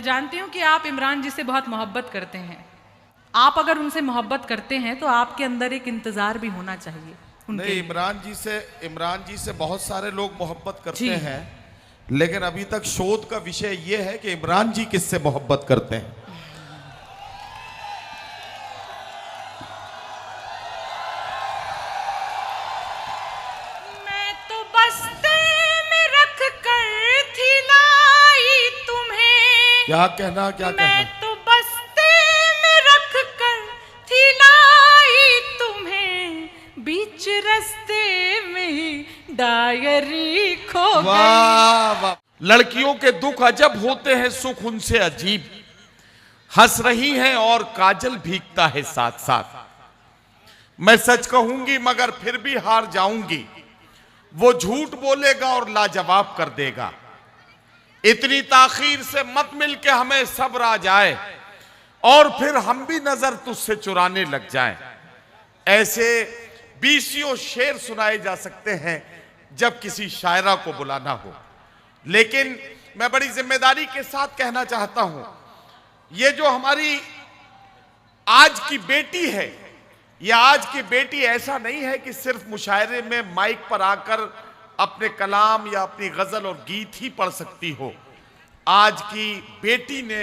मैं जानती हूँ कि आप इमरान जी से बहुत मोहब्बत करते हैं। आप अगर उनसे मोहब्बत करते हैं तो आपके अंदर एक इंतजार भी होना चाहिए उनके नहीं, लिए। इमरान जी से बहुत सारे लोग मोहब्बत करते जी। हैं, लेकिन अभी तक शोध का विषय यह है कि इमरान जी किससे मोहब्बत करते हैं। मैं तो बस्ते में रख कर थी लाई तुम्हें। क्या कहना, क्या कहना? मैं तो बस्ते में रख कर थी लाई तुम्हें, बीच रास्ते में डायरी खो गई। वाह वाह। लड़कियों के दुख अजब होते हैं, सुख उनसे अजीब। हंस रही हैं और काजल भीगता है साथ साथ। मैं सच कहूंगी मगर फिर भी हार जाऊंगी, वो झूठ बोलेगा और लाजवाब कर देगा। इतनी ताखीर से मत मिल के हमें सब्र आ जाए और फिर हम भी नजर तुझसे चुराने लग जाएं। ऐसे बीसियों शेर सुनाए जा सकते हैं जब किसी शायरा को बुलाना हो, लेकिन मैं बड़ी जिम्मेदारी के साथ कहना चाहता हूं, ये जो हमारी आज की बेटी है, यह आज की बेटी ऐसा नहीं है कि सिर्फ मुशायरे में माइक पर आकर अपने कलाम या अपनी गजल और गीत ही पढ़ सकती हो। आज की बेटी ने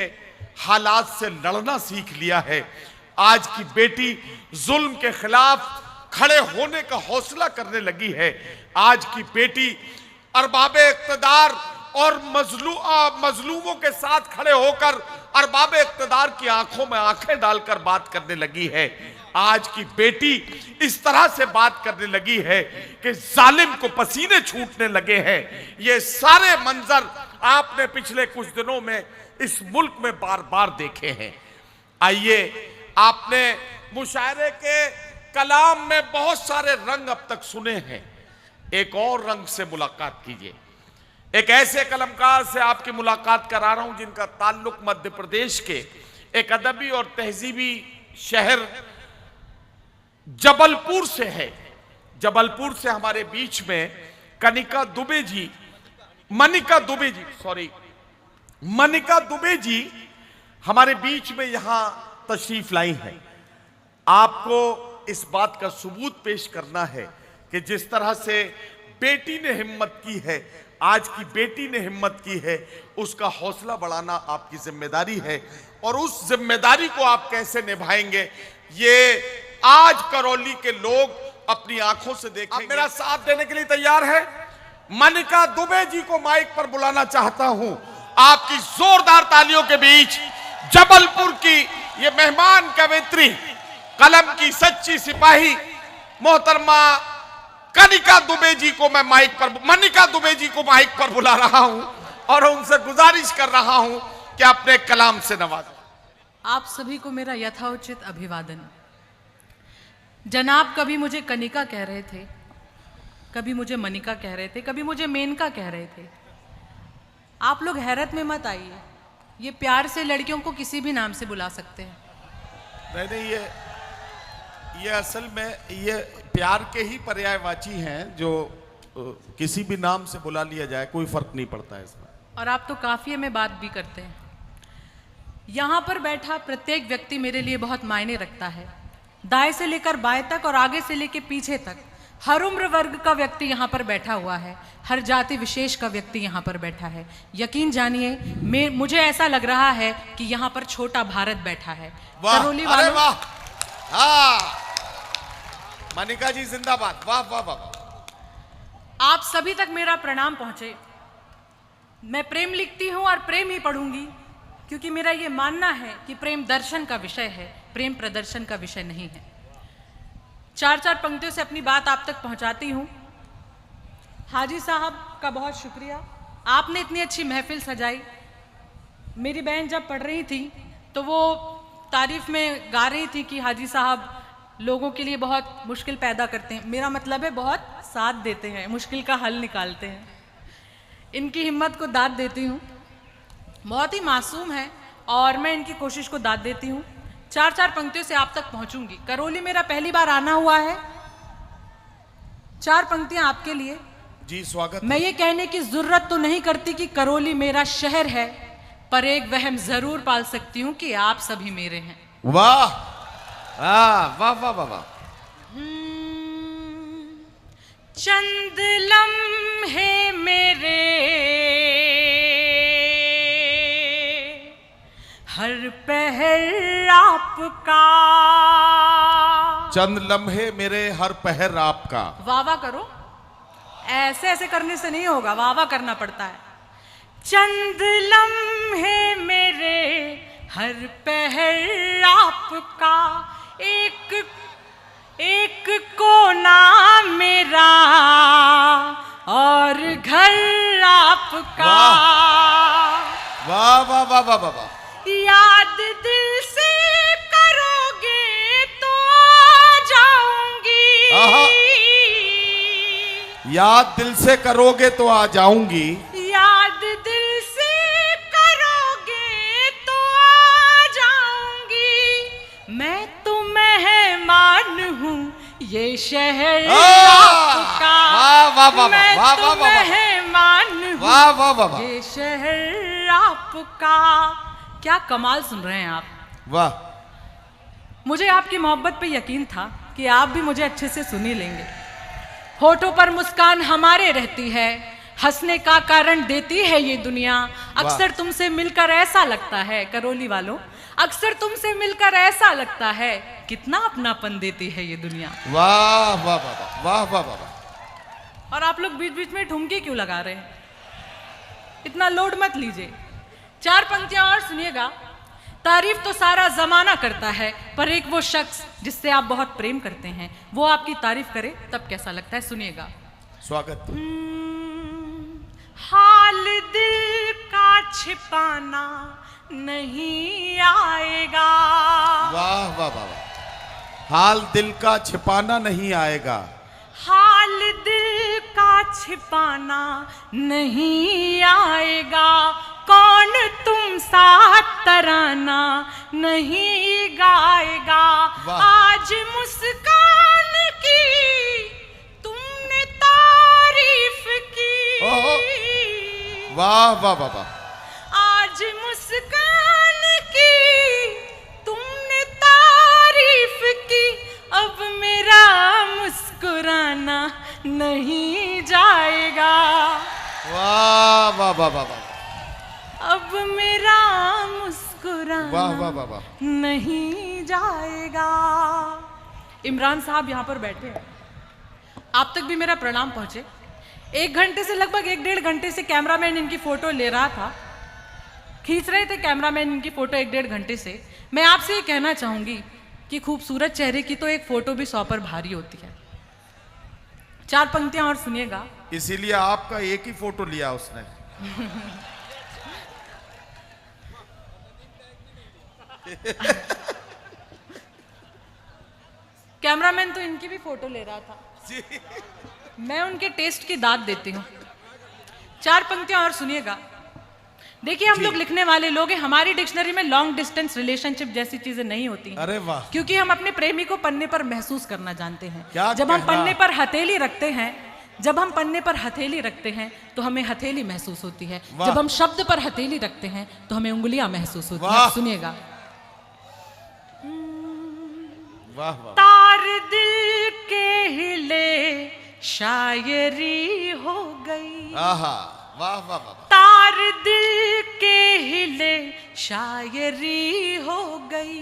हालात से लड़ना सीख लिया है। आज की बेटी जुल्म के खिलाफ खड़े होने का हौसला करने लगी है। आज की बेटी अरबाबे इक़्तिदार और मजलूमों के साथ खड़े होकर अरबाबे इक़्तिदार की आंखों में आंखें डालकर बात करने लगी है। आज की बेटी इस तरह से बात करने लगी है कि जालिम को पसीने छूटने लगे हैं। ये सारे मंजर आपने पिछले कुछ दिनों में इस मुल्क में बार बार देखे हैं। आइए, आपने मुशायरे के कलाम में बहुत सारे रंग अब तक सुने हैं, एक और रंग से मुलाकात कीजिए। एक ऐसे कलमकार से आपकी मुलाकात करा रहा हूं जिनका ताल्लुक मध्य प्रदेश के एक अदबी और तहजीबी शहर जबलपुर से है। जबलपुर से हमारे बीच में मनिका दुबे जी हमारे बीच में यहां तशरीफ लाई हैं। आपको इस बात का सबूत पेश करना है कि जिस तरह से बेटी ने हिम्मत की है, आज की बेटी ने हिम्मत की है, उसका हौसला बढ़ाना आपकी जिम्मेदारी है। और उस जिम्मेदारी को आप कैसे निभाएंगे, ये आज करौली के लोग अपनी आंखों से देखेंगे। मेरा साथ देने के लिए तैयार है? मनिका दुबे जी को माइक पर बुलाना चाहता हूं। आपकी जोरदार तालियों के बीच जबलपुर की ये मेहमान कवित्री, कलम की सच्ची सिपाही मोहतरमा मनिका दुबे जी को माइक पर बुला रहा हूं और उनसे गुजारिश कर रहा हूं कि अपने कलाम से नवाजें। आप सभी को मेरा यथोचित अभिवादन। जनाब कभी मुझे कनिका कह रहे थे, कभी मुझे मनिका कह रहे थे, कभी मुझे मेनका कह रहे थे। आप लोग हैरत में मत आइए, ये प्यार से लड़कियों को किसी भी नाम से बुला सकते हैं। नहीं, ये असल में ये प्यार के ही पर्यायवाची हैं, जो किसी भी नाम से बुला लिया जाए कोई फर्क नहीं पड़ता है इसमें। और आप तो काफिये में बात भी करते हैं। यहाँ पर बैठा प्रत्येक व्यक्ति मेरे लिए बहुत मायने रखता है। दाएं से लेकर बाएं तक और आगे से लेकर पीछे तक हर उम्र वर्ग का व्यक्ति यहाँ पर बैठा हुआ है, हर जाति विशेष का व्यक्ति यहाँ पर बैठा है। यकीन जानिए, मुझे ऐसा लग रहा है कि यहाँ पर छोटा भारत बैठा है। करौली वालों, अरे वाह, हाँ, मनिका जी जिंदाबाद, वाह वाह वाह। आप सभी तक मेरा प्रणाम पहुंचे। मैं प्रेम लिखती हूं और प्रेम ही पढ़ूंगी, क्योंकि मेरा ये मानना है कि प्रेम दर्शन का विषय है, प्रेम प्रदर्शन का विषय नहीं है। चार चार पंक्तियों से अपनी बात आप तक पहुंचाती हूं। हाजी साहब का बहुत शुक्रिया, आपने इतनी अच्छी महफिल सजाई। मेरी बहन जब पढ़ रही थी तो वो तारीफ में गा रही थी कि हाजी साहब लोगों के लिए बहुत मुश्किल पैदा करते हैं। मेरा मतलब है बहुत साथ देते हैं, मुश्किल का हल निकालते हैं। इनकी हिम्मत को दाद देती हूँ। बहुत ही मासूम है और मैं इनकी कोशिश को दाद देती हूँ। चार चार पंक्तियों से आप तक पहुँचूंगी। करौली मेरा पहली बार आना हुआ है। चार पंक्तियाँ आपके लिए। जी स्वागत। मैं ये कहने की जरूरत तो नहीं करती कि करौली मेरा शहर है, पर एक वहम जरूर पाल सकती हूं कि आप सभी मेरे हैं। वाह वाह वाह वाह वाह। चंद लम्हे मेरे हर पहर आपका। चंद लम्हे मेरे हर पहर आपका। वाह वाह करो, ऐसे ऐसे करने से नहीं होगा, वाह वाह करना पड़ता है। चंद लम्हे मेरे हर पहर आपका, एक कोना मेरा और घर आपका। वाह वाह वाह वाह वाह वाह। याद दिल से करोगे तो आ जाऊंगी। याद दिल से करोगे तो आ जाऊंगी। याद दिल से करोगे तो आ जाऊंगी। मैं तो मेहमान हूँ ये शहर आपका। वाह वाह वाह मैं वाह तो वाह वाह मेहमान हूँ वाह वाह वाह वाह। ये शहर आपका। क्या कमाल सुन रहे हैं आप। वाह। मुझे आपकी मोहब्बत पे यकीन था कि आप भी मुझे अच्छे से सुन ही लेंगे। होठों पर मुस्कान हमारे रहती है, हंसने का कारण देती है ये दुनिया। अक्सर तुमसे मिलकर ऐसा लगता है, करौली वालों, अक्सर तुमसे मिलकर ऐसा लगता है कितना अपनापन देती है ये दुनिया। वाह वाह वाह वाह वाह वाह। और आप लोग बीच बीच में ठुमके क्यों लगा रहे हैं? इतना लोड मत लीजिए। 4 पंक्तियां और सुनिएगा। तारीफ तो सारा जमाना करता है, पर एक वो शख्स जिससे आप बहुत प्रेम करते हैं वो आपकी तारीफ करे तब कैसा लगता है। सुनिएगा। स्वागत। हाल दिल का छिपाना नहीं आएगा। वाह वाह वाह वाह। हाल दिल का छिपाना नहीं आएगा। हाल दिल का छिपाना नहीं आएगा। कौन तुम साथ तराना नहीं गाएगा। आज मुस्कान की तुमने तारीफ की। वाह वाह वाह वाह। आज मुस्कान की तुमने तारीफ की। अब मेरा मुस्कुराना नहीं जाएगा। वाह वाह वाह वाह वाह। अब मेरा मुस्कुराना वाह वाह वाह वाह नहीं जाएगा। इमरान साहब यहाँ पर बैठे हैं, आप तक भी मेरा प्रणाम पहुंचे। 1 घंटे से लगभग 1-1.5 घंटे से कैमरामैन इनकी फोटो ले रहा था, खींच रहे थे कैमरामैन इनकी फोटो 1-1.5 घंटे से। मैं आपसे ये कहना चाहूंगी कि खूबसूरत चेहरे की तो एक फोटो भी 100 पर भारी होती है। 4 पंक्तियां और सुनिएगा। इसीलिए आपका एक ही फोटो लिया उसने। कैमरामैन तो इनकी भी फोटो ले रहा था, मैं उनके टेस्ट की दाद देती हूँ। 4 पंक्तियां और सुनिएगा। देखिए हम लोग लिखने वाले लोग हैं, हमारी डिक्शनरी में लॉन्ग डिस्टेंस रिलेशनशिप जैसी चीजें नहीं होती हैं। अरे वाह। क्योंकि हम अपने प्रेमी को पन्ने पर महसूस करना जानते हैं। जब हम कहना? पन्ने पर हथेली रखते हैं, जब हम पन्ने पर हथेली रखते हैं तो हमें हथेली महसूस होती है। जब हम शब्द पर हथेली रखते हैं तो हमें उंगलियां महसूस होती हैं। सुनिएगा। वाह वाह। तार दिल के हिले शायरी हो गई। आहा वाह वाह वाह। तार दिल के हिले शायरी हो गई।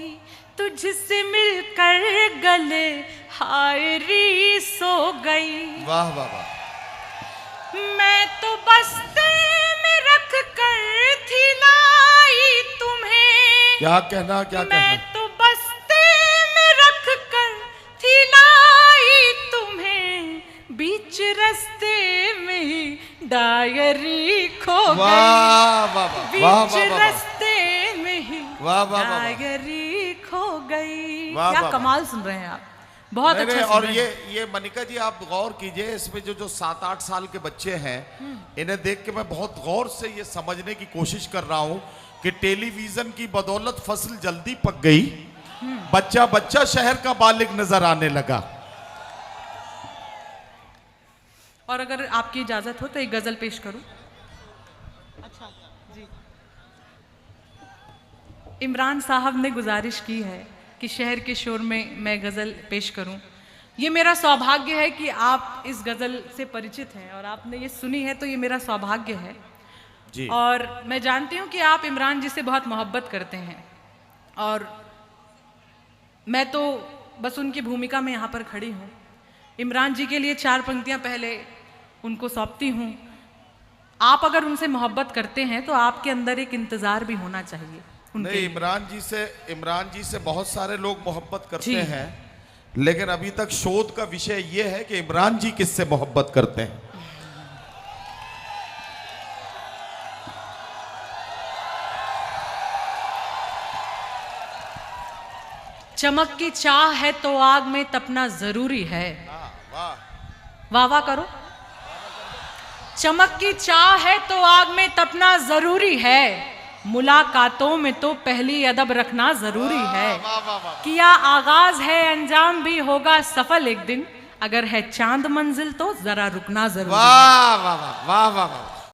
तुझसे मिलकर गले हायरी सो गई। वाह वाह वाह। मैं तो बस्ते में रख कर थी लाई तुम्हें। क्या कहना क्या कहना। मैं तो बस्ते में रख कर थी लाई तुम्हें। बीच रास्ते में ही डायरी खो गई। वाह वाह वाह। बीच रास्ते में ही वाह वाह वाह। डायरी खो गई। वाह क्या वाह कमाल सुन रहे हैं आप, बहुत अच्छा सुन और रहे हैं। ये मनिका जी आप गौर कीजिए, इसमें जो 7-8 साल के बच्चे हैं, इन्हें देख के मैं बहुत गौर से ये समझने की कोशिश कर रहा हूं कि टेलीविजन की बदौलत फसल जल्दी पक गई, बच्चा बच्चा शहर का बालिग नजर आने लगा। और अगर आपकी इजाजत हो तो एक गजल पेश करूं। अच्छा जी। इमरान साहब ने गुजारिश की है कि शहर के शोर में मैं गज़ल पेश करूं। ये मेरा सौभाग्य है कि आप इस गज़ल से परिचित हैं और आपने ये सुनी है, तो ये मेरा सौभाग्य है जी। और मैं जानती हूँ कि आप इमरान जी से बहुत मोहब्बत करते हैं और मैं तो बस उनकी भूमिका में यहाँ पर खड़ी हूँ। इमरान जी के लिए 4 पंक्तियाँ पहले उनको सौंपती हूँ। आप अगर उनसे मोहब्बत करते हैं तो आपके अंदर एक इंतज़ार भी होना चाहिए उनके नहीं, लिए। इमरान जी से बहुत सारे लोग मोहब्बत करते जी। हैं, लेकिन अभी तक शोध का विषय यह है कि इमरान जी किससे मोहब्बत करते हैं। चमक की चाह है तो आग में तपना जरूरी है। वाह वाह वाह करो। चमक की चाह है तो आग में तपना जरूरी है, मुलाकातों में तो पहली अदब रखना जरूरी है। किया आगाज है अंजाम भी होगा सफल एक दिन, अगर है चांद मंजिल तो जरा रुकना जरूरी है। वाह वाह वाह वाह वाह।